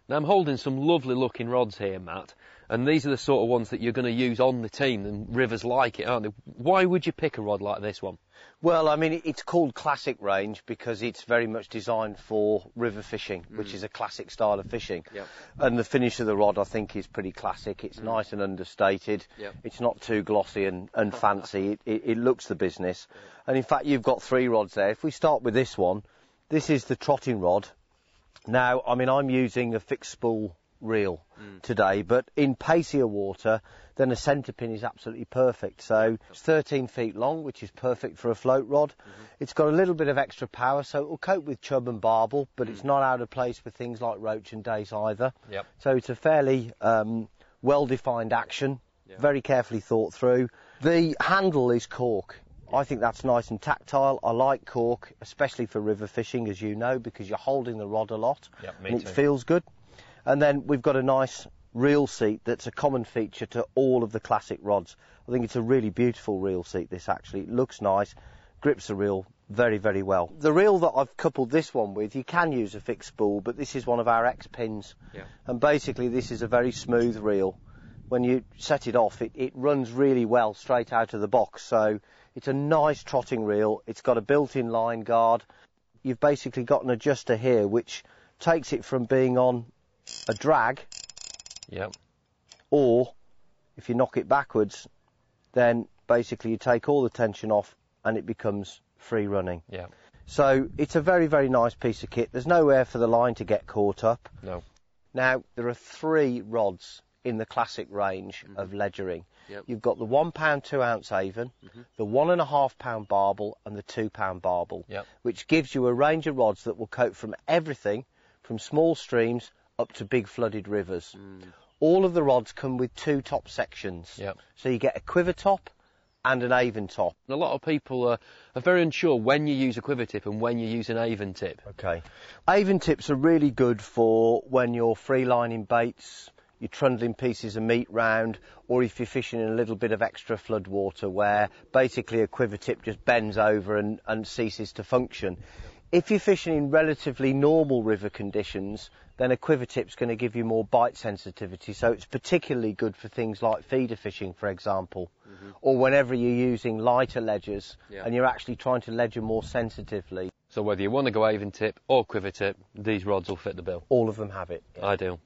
Now I'm holding some lovely looking rods here, Matt, and these are the sort of ones that you're going to use on the team, and rivers like it, aren't they? Why would you pick a rod like this one? Well, I mean, it's called Classic Range because it's very much designed for river fishing, which is a classic style of fishing. Yep. And the finish of the rod, I think, is pretty classic. It's nice and understated. Yep. It's not too glossy and fancy. It looks the business. And in fact, you've got 3 rods there. If we start with this one, this is the trotting rod. Now, I mean, I'm using a fixed spool reel today, but in pacier water, then a centre pin is absolutely perfect. So it's 13 feet long, which is perfect for a float rod. It's got a little bit of extra power, so it will cope with chub and barbel, but it's not out of place with things like roach and dace either. Yep. So it's a fairly well-defined action, very carefully thought through. The handle is cork. I think that's nice and tactile. I like cork, especially for river fishing, as you know, because you're holding the rod a lot. Yep, me and too. it feels good. And then we've got a nice reel seat that's a common feature to all of the classic rods. I think it's a really beautiful reel seat, this actually. It looks nice, grips the reel very, very well. The reel that I've coupled this one with, you can use a fixed spool, but this is one of our X pins. Yeah. And basically this is a very smooth reel. When you set it off, it runs really well straight out of the box. So it's a nice trotting reel. It's got a built-in line guard. You've basically got an adjuster here which takes it from being on a drag, Yep. or if you knock it backwards, then basically you take all the tension off and it becomes free running. Yeah. So it's a very, very nice piece of kit. There's nowhere for the line to get caught up. No. Now, there are 3 rods in the classic range of ledgering. Yep. You've got the 1 pound 2 ounce Avon, the 1.5 pound barbel and the 2 pound barbel, Yep. which gives you a range of rods that will cope from everything from small streams up to big flooded rivers. All of the rods come with 2 top sections. Yep. So you get a quiver top and an Avon top. A lot of people are very unsure when you use a quiver tip and when you use an Avon tip. Okay. Avon tips are really good for when you're free lining baits, you're trundling pieces of meat round, or if you're fishing in a little bit of extra flood water where basically a quiver tip just bends over and ceases to function. If you're fishing in relatively normal river conditions, then a quiver tip's going to give you more bite sensitivity, so it's particularly good for things like feeder fishing, for example, or whenever you're using lighter ledgers and you're actually trying to ledger more sensitively. So whether you want to go Avon tip or quiver tip, these rods will fit the bill. All of them have it. Yeah. Ideal.